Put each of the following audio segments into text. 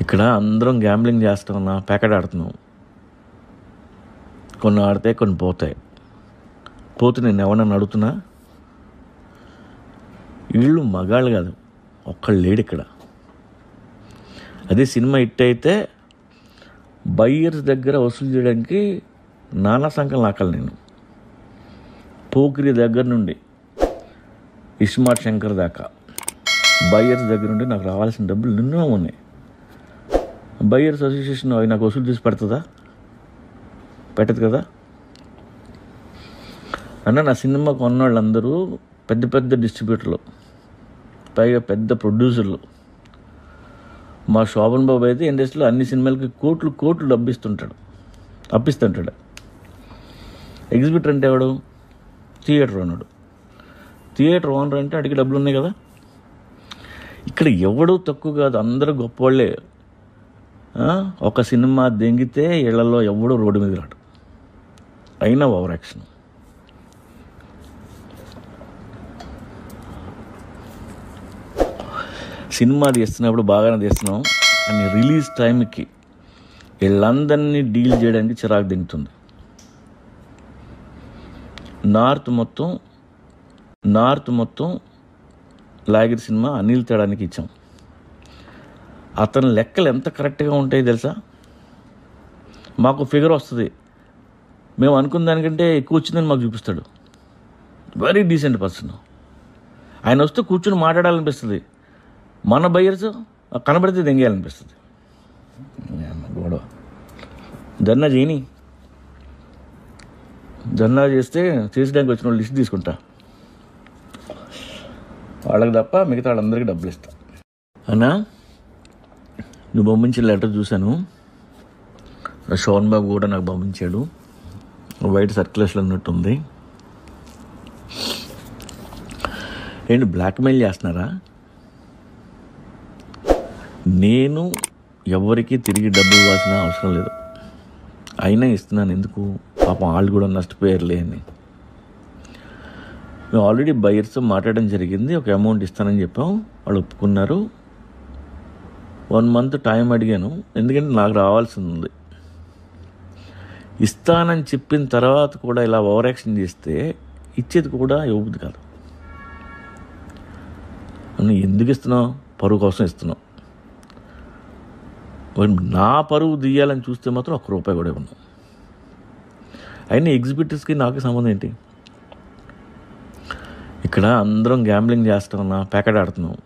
ఇక్కడ అందరం gambling చేస్తామన్నా, packet ఆడుతున్నాం. కొన్ని ఆడితే కొన్ని పోతాయి. పోతే నేను ఎవరన్నా అడుగుతున్నా? వీళ్ళు మగాళ్ళు కాదు, ఒక్కళ్ళు లేడు ఇక్కడ. అదే సినిమా హిట్ అయితే బయ్యర్స్ దగ్గర వసూలు చేయడానికి నానా సంఖ్యలు నాకాలి నేను. పోకిరి దగ్గర నుండి ఇస్మార్ట్ శంకర్ దాకా బయ్యర్స్ దగ్గర నుండి నాకు రావాల్సిన డబ్బులు నిన్నో ఉన్నాయి. బయ్యర్స్ అసోసియేషన్ అవి నాకు వసూలు చేసి పెడుతుందా? పెట్టదు కదా అన్న. నా సినిమా కొన్న వాళ్ళందరూ పెద్ద పెద్ద డిస్ట్రిబ్యూటర్లు, పైగా పెద్ద ప్రొడ్యూసర్లు. మా శోభన్ బాబు అయితే ఇండస్ట్రీలో అన్ని సినిమాలకి కోట్లు కోట్లు అప్పిస్తుంటాడు. ఎగ్జిబిటర్ అంటే ఎవడు? థియేటర్ ఓనడు. థియేటర్ ఓనర్ అంటే అడిగి డబ్బులు ఉన్నాయి కదా. ఇక్కడ ఎవడూ తక్కువ కాదు, అందరూ గొప్పవాళ్ళే. ఒక సినిమా దెంగితే ఇళ్లలో ఎవడూ రోడ్డు మీద రాడు. అయినా ఓవర్ యాక్షన్. సినిమా తీస్తున్నప్పుడు బాగానే తీస్తున్నాం, కానీ రిలీజ్ టైంకి వీళ్ళందరినీ డీల్ చేయడానికి చిరాకు దింగుతుంది. నార్త్ మొత్తం లాగిరి సినిమా అనిల్ తేడానికి ఇచ్చాం. అతని లెక్కలు ఎంత కరెక్ట్గా ఉంటాయి తెలుసా? మాకు ఫిగర్ వస్తుంది, మేము అనుకున్న దానికంటే ఎక్కువ వచ్చిందని మాకు చూపిస్తాడు. Very decent person. ఆయన వస్తే కూర్చొని మాట్లాడాలనిపిస్తుంది. మన బయ్యర్స్ కనబడితే దెంగేయాలనిపిస్తుంది. గొడవ జన్నా చేస్తే చేసడానికి వచ్చిన వాళ్ళు లిస్ట్ తీసుకుంటా, వాళ్ళకి తప్ప మిగతా వాళ్ళందరికీ డబ్బులు ఇస్తా. అన్నా, నువ్వు పంపించిన లెటర్ చూశాను. శోభన్ బాబు కూడా నాకు పంపించాడు. వైట్ సర్క్యులేషన్ అన్నట్టుంది. ఏంటి బ్లాక్మెయిల్ చేస్తున్నారా? నేను ఎవరికి తిరిగి డబ్బులు ఇవ్వాల్సిన అవసరం లేదు, అయినా ఇస్తున్నాను. ఎందుకు? పాపం వాళ్ళు కూడా నష్టపోయారులే అని. మేము ఆల్రెడీ బయర్స్తో మాట్లాడడం జరిగింది. ఒక అమౌంట్ ఇస్తానని చెప్పాం, వాళ్ళు ఒప్పుకున్నారు. 1 month టైం అడిగాను, ఎందుకంటే నాకు రావాల్సింది ఉంది. ఇస్తానని చెప్పిన తర్వాత కూడా ఇలా ఓవర్ యాక్షన్ చేస్తే ఇచ్చేది కూడా ఇవ్వదు కాదు. ఎందుకు ఇస్తున్నావు? పరువు కోసం ఇస్తున్నావు. నా పరువు తీయాలని చూస్తే మాత్రం ₹1 కూడా ఇవ్వను. అయినా ఎగ్జిబిటర్స్కి నాకు సంబంధం ఏంటి? ఇక్కడ అందరం గ్యాంబ్లింగ్ చేస్తామన్నా, ప్యాకెట్ ఆడుతున్నాం.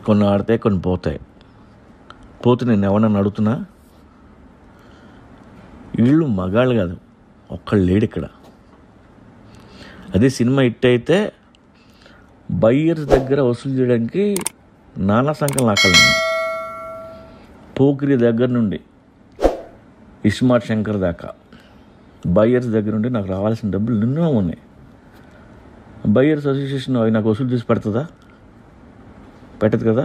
కొన్ని ఆడితే కొన్ని పోతాయి. పోతే నేను ఎవరన్నా అడుగుతున్నా? వీళ్ళు మగాళ్ళు కాదు, ఒక్కళ్ళు లేడు ఇక్కడ. అదే సినిమా హిట్ అయితే బయ్యర్స్ దగ్గర వసూలు చేయడానికి నానా సంఖ్యలు నాకాలి నేను. పోకిరి దగ్గర నుండి ఇస్మార్ట్ శంకర్ దాకా బయ్యర్స్ దగ్గర నుండి నాకు రావాల్సిన డబ్బులు నిన్నో ఉన్నాయి. బయ్యర్స్ అసోసియేషన్ అవి నాకు వసూలు చేసి పెడుతుందా? పెట్టదు కదా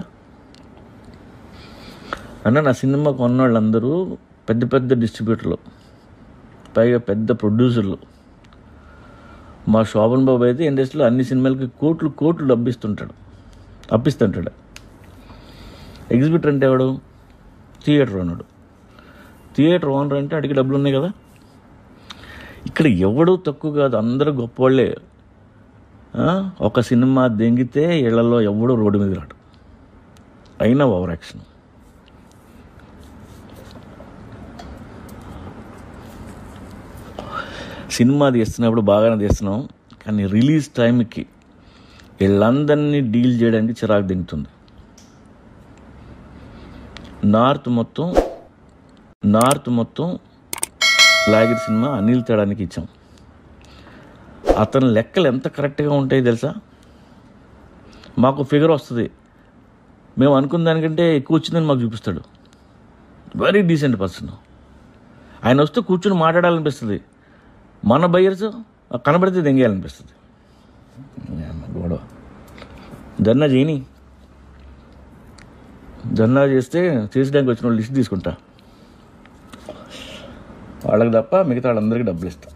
అన్న. నా సినిమా కొన్న వాళ్ళందరూ పెద్ద పెద్ద డిస్ట్రిబ్యూటర్లు, పైగా పెద్ద ప్రొడ్యూసర్లు. మా శోభన్ బాబు అయితే ఇండస్ట్రీలో అన్ని సినిమాలకి కోట్లు కోట్లు అప్పిస్తుంటాడు. ఎగ్జిబిటర్ అంటే ఎవడు? థియేటర్ ఓనడు. థియేటర్ ఓనర్ అంటే అడిగి డబ్బులు ఉన్నాయి కదా. ఇక్కడ ఎవడూ తక్కువ కాదు, అందరూ గొప్పవాళ్ళే. ఒక సినిమా దెంగితే ఇళ్లలో ఎవడూ రోడ్డు మీద రాడు. అయినా ఓవర్ యాక్షన్. సినిమా తీస్తున్నప్పుడు బాగానే తీస్తున్నాం, కానీ రిలీజ్ టైంకి వీళ్ళందరినీ డీల్ చేయడానికి చిరాకు దింగుతుంది. నార్త్ మొత్తం లాగిరి సినిమా అనిల్ తేడానికి ఇచ్చాం. అతని లెక్కలు ఎంత కరెక్ట్గా ఉంటాయి తెలుసా? మాకు ఫిగర్ వస్తుంది, మేము అనుకున్న దానికంటే ఎక్కువ వచ్చిందని మాకు చూపిస్తాడు. Very decent person. ఆయన వస్తే కూర్చొని మాట్లాడాలనిపిస్తుంది. మన బయ్యర్స్ కనబడితే దెంగేయాలనిపిస్తుంది. గొడవ జన్నా చేస్తే చేసడానికి వచ్చిన వాళ్ళు లిస్ట్ తీసుకుంటా, వాళ్ళకి తప్ప మిగతా వాళ్ళందరికీ డబ్బులు ఇస్తా.